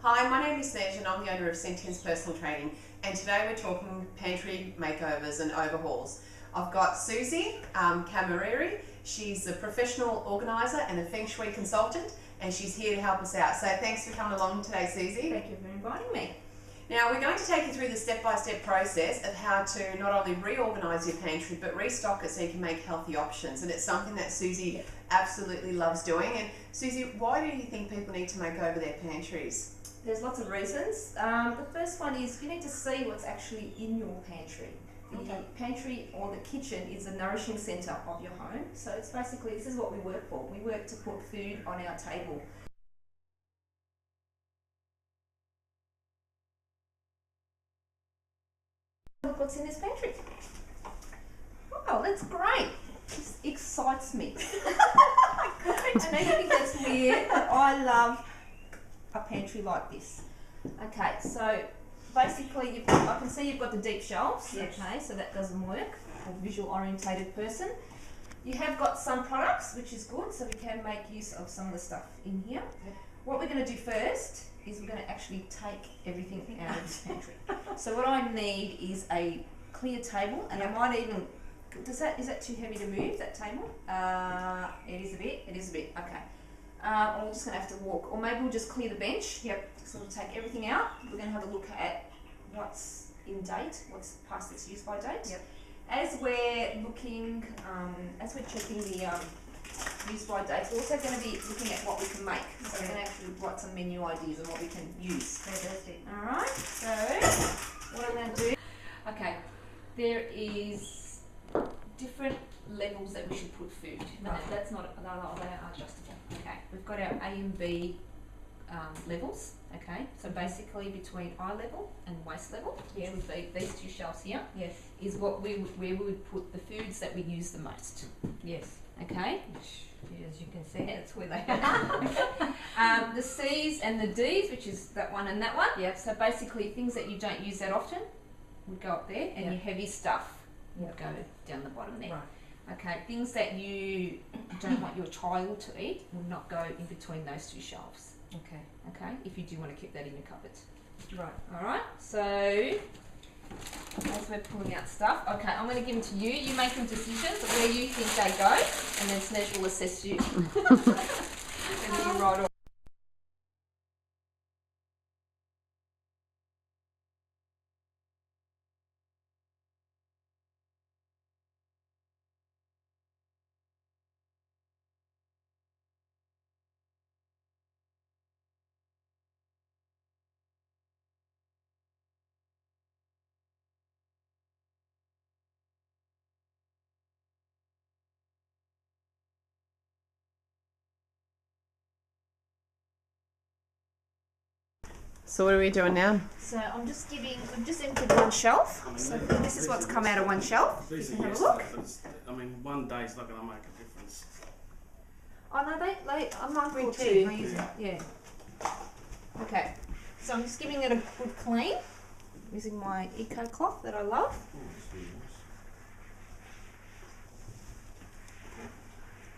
Hi, my name is Snezana and I'm the owner of Sentience Personal Training, and today we're talking pantry makeovers and overhauls. I've got Suzie Cammareri. She's a professional organiser and a Feng Shui consultant, and she's here to help us out. So thanks for coming along today, Suzie. Thank you for inviting me. Now we're going to take you through the step-by-step process of how to not only reorganise your pantry but restock it so you can make healthy options, and it's something that Suzie absolutely loves doing. And Suzie, why do you think people need to make over their pantries? There's lots of reasons. The first one is you need to see what's actually in your pantry. The pantry or the kitchen is the nourishing centre of your home. So it's basically, this is what we work for. We work to put food on our table. Look what's in this pantry. Oh, that's great. This excites me. I know you think that's weird, but I love a pantry like this. Okay, so basically I can see you've got the deep shelves. Yes. Okay, so that doesn't work for a visual orientated person. You have got some products, which is good, so we can make use of some of the stuff in here. Yep. What we're going to do first is we're going to actually take everything out of this pantry. So what I need is a clear table, and I might even, is that too heavy to move, that table? It is a bit, okay. Or we're just going to have to walk, or maybe we'll just clear the bench. Yep. So we'll take everything out. We're going to have a look at what's in date, what's past its use by date. Yep. As we're looking, as we're checking the use by date, we're also going to be looking at what we can make. So we're going to actually write some menu ideas on what we can use. Fantastic. All right. So what I'm going to do. Okay. There is different levels that we should put food. No, that's not, they are adjustable. Okay, we've got our A and B levels. Okay, so basically between eye level and waist level, which would be these two shelves here, is what where we would put the foods that we use the most. Yes. Okay. As you can see, that's where they are. The C's and the D's, which is that one and that one. Yep. So basically things that you don't use that often would go up there, and your heavy stuff would go down the bottom there. Right. Okay, things that you don't want your child to eat will not go in between those two shelves. Okay. Okay, if you do want to keep that in your cupboard. Right. All right. So as we're pulling out stuff, okay, I'm going to give them to you. You make some decisions of where you think they go, and then Snez will assess you. And you right off. So what are we doing now? So I'm just we've just emptied one shelf. So this is what's come out of one shelf. You can have a look. I mean, one day is not going to make a difference. Oh no, I'm not bring two. Yeah. Okay. So I'm just giving it a good clean using my eco cloth that I love.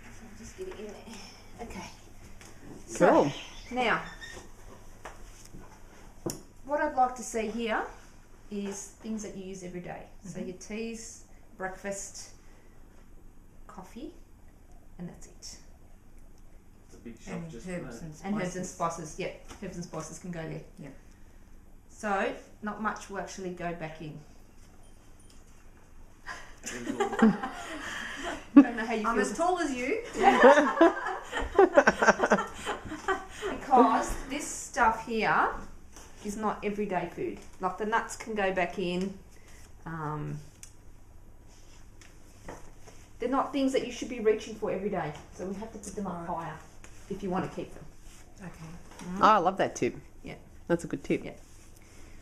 So I'll just get it in there. Okay. Cool. So, now, what I'd like to see here is things that you use every day. So your teas, breakfast, coffee, and that's it. It's a big shop just herbs and herbs and spices. Yeah, herbs and spices can go there. Yeah. So not much will actually go back in. Don't know how you feel. I'm as tall as you. Because this stuff here is not everyday food. Like the nuts can go back in. They're not things that you should be reaching for every day. So we have to put them up higher if you want to keep them. Okay. Oh, I love that tip. Yeah. That's a good tip. Yeah.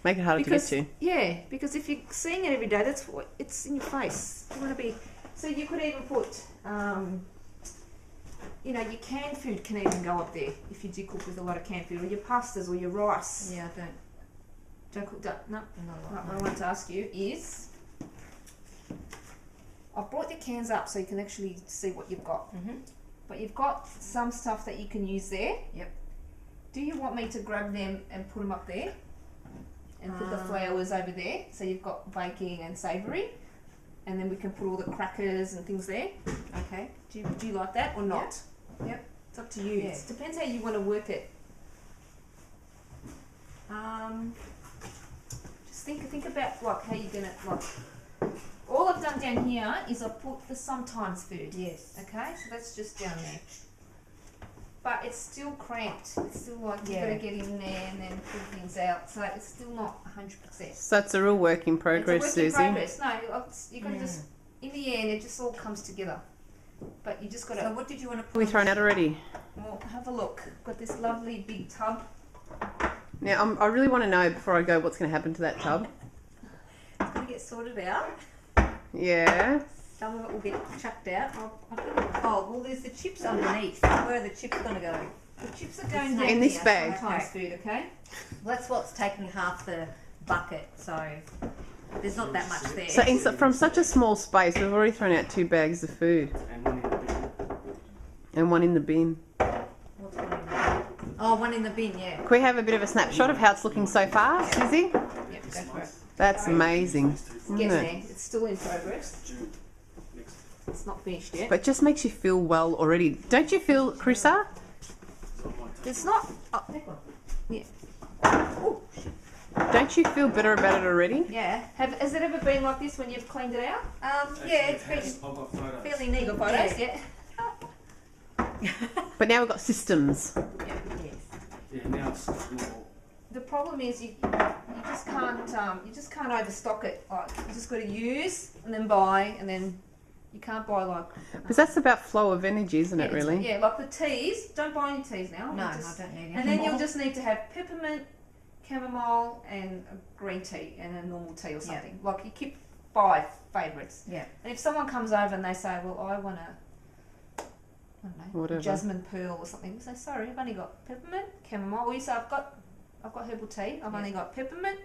Make it harder to get to. Yeah, because if you're seeing it every day, that's what it's in your face. You want to be. So you could even put, you know, your canned food can even go up there if you do cook with a lot of canned food, or your pastas or your rice. Yeah, Don't cook that. No. Right, what I want to ask you is, I've brought your cans up so you can actually see what you've got. But you've got some stuff that you can use there. Yep. do you want me to grab them and put them up there? And put the flowers over there, so you've got baking and savoury, and then we can put all the crackers and things there. Okay. Do you like that or not? Yep. It's up to you. Yeah. It depends how you want to work it. Just think about like how you're gonna like. All I've done down here is I put the sometimes food. Yes. Okay, so that's just down there. But it's still cramped. It's still like you've got Yeah. to get in there and then pull things out. So it's still not 100%. So it's a real work in progress, It's a work in Susie. progress. No, you got to just, in the end, it just all comes together. But you just got to, So what did you want to Are put? we thrown out already? well, have a look. Got this lovely big tub. Now, I really want to know before I go what's going to happen to that tub. It's going to get sorted out. Yeah. Some of it will get chucked out. Oh, well, there's the chips underneath. Where are the chips going to go? The chips are going down In this here, bag. sometimes food, okay? That's what's taking half the bucket, so there's not that much there. So from such a small space, we've already thrown out 2 bags of food And one in the bin. and 1 in the bin. What's one in the bin? Oh, one in the bin, yeah. Can we have a bit of a snapshot of how it's looking so far, Susie? Yep, go for it. That's amazing, It's isn't getting it? there. It's still in progress. It's not finished yet. But it just makes you feel well already. Don't you feel, Chisa? It's not. Oh, yeah. Don't you feel better about it already? Yeah. Has it ever been like this when you've cleaned it out? Yeah, it's been I've got photos. fairly neat. You got photos? Yeah. But now we've got systems. Yeah. Yes. Yeah, now it's more. The problem is you just can't overstock it. Like you just got to use and then buy and then you can't buy like. Because that's about flow of energy, isn't it, really? Yeah, like the teas. Don't buy any teas now. No, Just- I don't need any And then more. you'll just need to have peppermint, chamomile, and a green tea and a normal tea or something. Like you keep 5 favourites. Yeah. And if someone comes over and they say, "Well, I want I don't know, Whatever. jasmine pearl or something," you say, "Sorry, I've only got peppermint, chamomile." Or you say, I've got herbal tea. I've only got peppermint,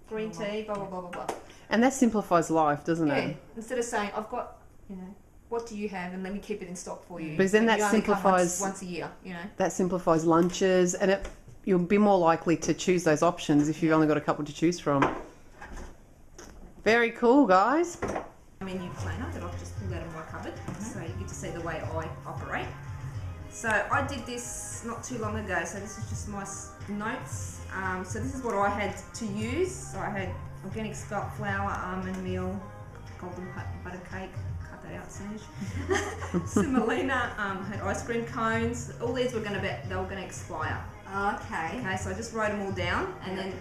green tea, blah blah blah blah blah. And that simplifies life, doesn't Yeah. it? Instead of saying, "I've got," what do you have, and let me keep it in stock for you. Because then And that you only come simplifies- once a year. That simplifies lunches, and you'll be more likely to choose those options if you've only got a couple to choose from. Very cool, guys. Menu planner that I've just pulled out of my cupboard, so you get to see the way I operate. So I did this not too long ago, so this is just my notes. So this is what I had to use. So I had organic scalp flour, almond meal, golden butter cake, cut that out, Serge. Semolina, had ice cream cones. All these were going to expire. Okay. Okay, so I just wrote them all down, and then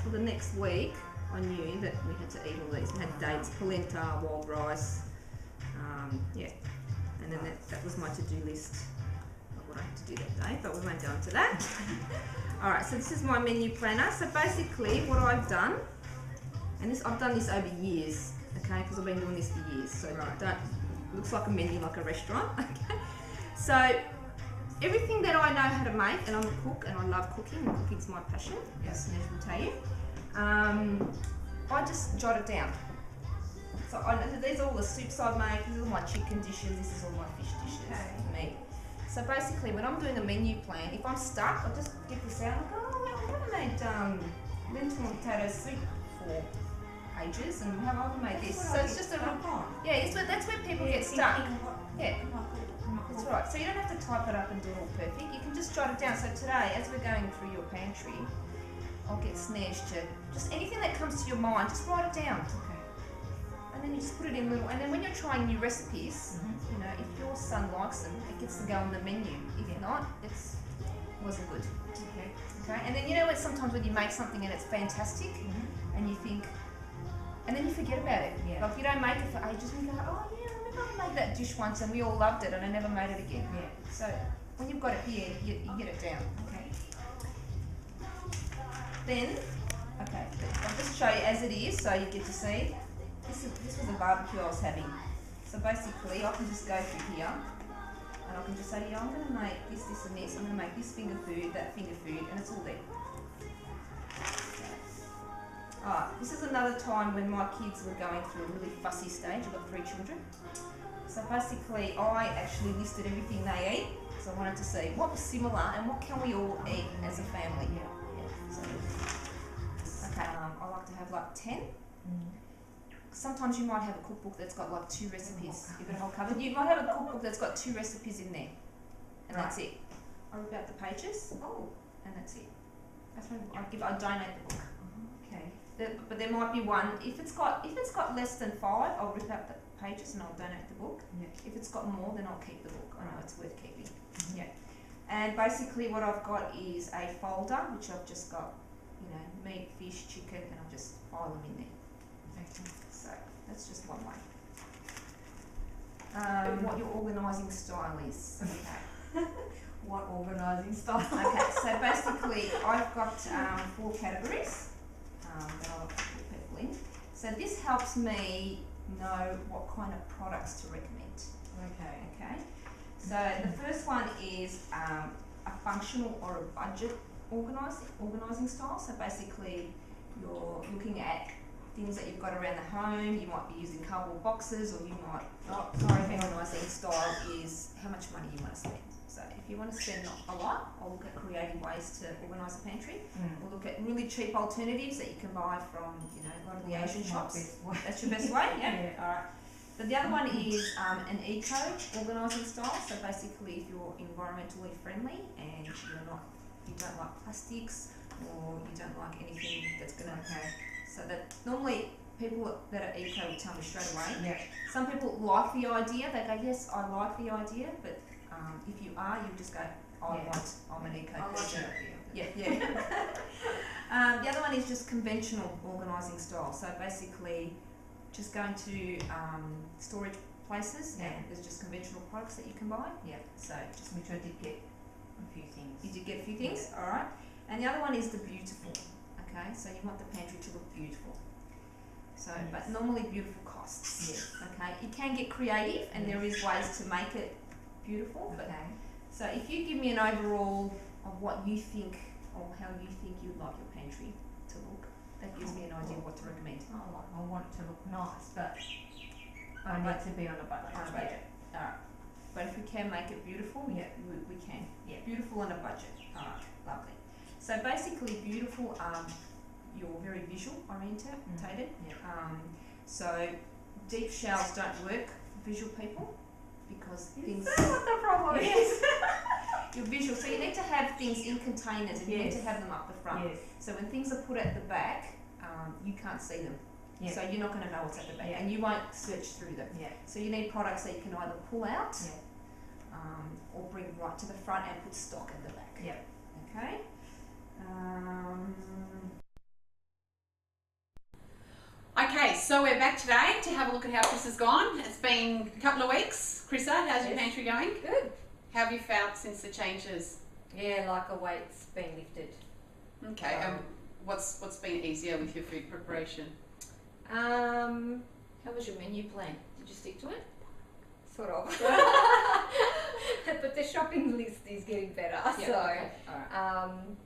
for the next week, I knew that we had to eat all these. We had dates, polenta, wild rice, and then that was my to-do list of what I had to do that day, but we won't go into that. Alright, so this is my menu planner. So basically what I've done, and I've done this over years, okay, because I've been doing this for years, so it looks like a menu, like a restaurant, okay. So everything that I know how to make, and I'm a cook and I love cooking, and cooking's my passion, as Nez will tell you, I just jot it down. So these are all the soups I make, these are all my chicken dishes, this is all my fish dishes, meat. So basically when I'm doing a menu plan, if I'm stuck, I just get this out and go, oh well, I've made lentil and potato soup for ages, and I've made this. So it's just a real, that's where people get stuck. Yeah. That's right. So you don't have to type it up and do it all perfect. You can just jot it down. So today, as we're going through your pantry, I'll get Snez to just anything that comes to your mind, just write it down. Okay. And then you just put it in little. And then when you're trying new recipes, if your son likes them, it gets to go on the menu. If not, it wasn't good. Okay. Okay. And then when sometimes when you make something and it's fantastic, and you think, and then you forget about it. Yeah. Like you don't make it for ages, and you go, oh yeah. I made that dish once and we all loved it and I never made it again. Yeah. So when you've got it here, you get it down. Okay. Then, I'll just show you as it is so you get to see. This was a barbecue I was having. So basically I can just go through here and I can just say, I'm going to make this, this and this. I'm going to make this finger food, that finger food, and it's all there. This is another time when my kids were going through a really fussy stage. I've got 3 children. So basically I actually listed everything they eat. because I wanted to see what was similar and what can we all eat as a family. So, okay, I like to have like 10. Sometimes you might have a cookbook that's got like 2 recipes. You've got a whole cupboard. You might have a cookbook that's got 2 recipes in there, and that's it. I rip out the pages. And that's it. That's when I donate the book. Okay. But there might be one. If it's got less than 5, I'll rip out the pages and I'll donate the book. If it's got more, then I'll keep the book. I know it's worth keeping. And basically, what I've got is a folder which I've just got, meat, fish, chicken, and I'll just file them in there. So that's just one way. What your organising style is. Okay. What organising style? Okay, so basically I've got 4 categories that I'll put people in. So this helps me know what kind of products to recommend. Okay. So the first one is a functional or a budget organising style. So basically you're looking at things that you've got around the home. You might be using cardboard boxes, or you might organising style is how much money you want to spend. So if you want to spend not a lot, I'll look at creative ways to organise a pantry. We'll look at really cheap alternatives that you can buy from, a lot of the Asian shops. That's your best way, yeah? Alright. So the other one is an eco organising style. So basically if you're environmentally friendly and you don't like plastics, or you don't like anything that's going to... So that normally people that are eco will tell me straight away. Some people like the idea. They go, yes, I like the idea, but if you are, you just go, I'm an eco person. The other one is just conventional organising style. So basically, just going to storage places, and there's just conventional products that you can buy. So just which I did get a few things. You did get a few things, all right. And the other one is the beautiful. Okay, so you want the pantry to look beautiful. So, but normally beautiful costs. Okay, you can get creative, and there is ways to make it beautiful. But so if you give me an overall of what you think or how you think you'd like your pantry to look, that gives me an idea of what to recommend. I want it to look nice, but I need to be on a budget. Alright. But if we can make it beautiful, we can. Beautiful on a budget. Alright, lovely. So basically beautiful, you're very visual orientated. So deep shelves don't work for visual people because things... Is that what the problem is? You're visual, so you need to have things in containers, and you need to have them up the front. So when things are put at the back, you can't see them. So you're not going to know what's at the back, and you won't search through them. So you need products that you can either pull out or bring right to the front and put stock at the back. Okay. Okay, so we're back today to have a look at how Chris has gone. It's been a couple of weeks. Chrissa, how's your pantry going? Good. How have you felt since the changes? Like a weight's been lifted. Okay, what's been easier with your food preparation? How was your menu plan? Did you stick to it? Sort of. But the shopping list is getting better.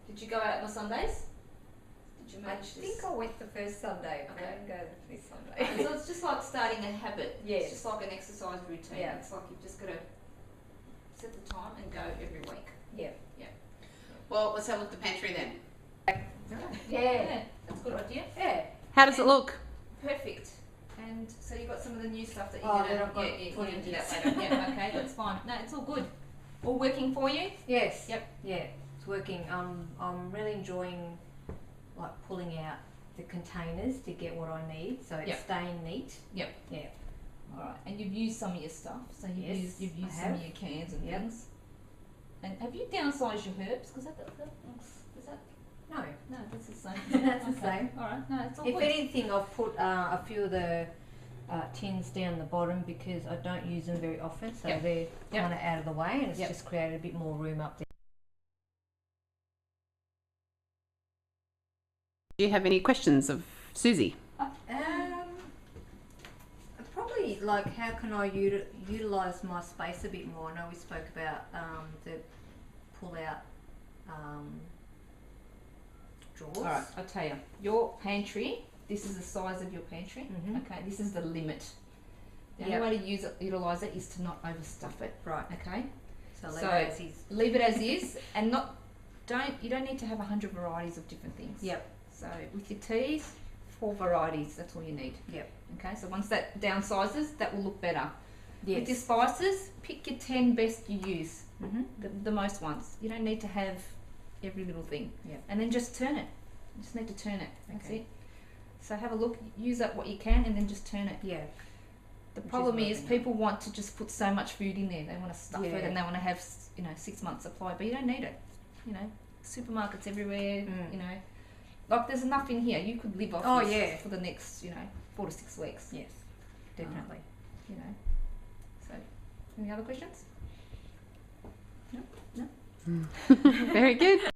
Did you go out on Sundays? Did you manage this? I think I went the first Sunday, but I didn't go this Sunday. So it's just like starting a habit. Yes. It's just like an exercise routine. It's like you've just got to set the time and go every week. Well, let's have a look at the pantry then. That's a good idea. How does it look? Perfect. And so you've got some of the new stuff that you're going to do that later. Okay, that's fine. No, it's all good. All working for you? Yes. It's working. I'm really enjoying pulling out the containers to get what I need, so it's staying neat. Alright, and you've used some of your stuff, so you've used some of your cans and things. And have you downsized your herbs? Because is that No, that's the same. that's the same. Alright, no, it's all If good. anything, I've put a few of the tins down the bottom because I don't use them very often, so they're kind of out of the way, and it's just created a bit more room up there. Do you have any questions of Suzie? Probably how can I utilise my space a bit more? I know we spoke about the pull-out drawers. Alright, I'll tell you. Your pantry, this is the size of your pantry. Okay, this is the limit. The only way to utilise it is to not overstuff it. Right. Okay. So leave So- it as is. Leave it as is, and you don't need to have 100 varieties of different things. Yep. So with your teas, 4 varieties, that's all you need. Yep. Okay, so once that downsizes, that will look better. Yes. With your spices, pick your 10 best you use, Mm-hmm. the most ones. You don't need to have every little thing. Yep. And then just turn it. You just need to turn it. That's Okay. it. So have a look, use up what you can, and then just turn it. Yeah. The Which is problem what I've is been people want to just put so much food in there. They want to stuff it, Yeah. and they want to have 6 months supply, but you don't need it. Supermarkets everywhere. Mm. Like there's enough in here. You could live off Oh, this yeah. for the next 4 to 6 weeks. Yes. Definitely. So any other questions? Very good.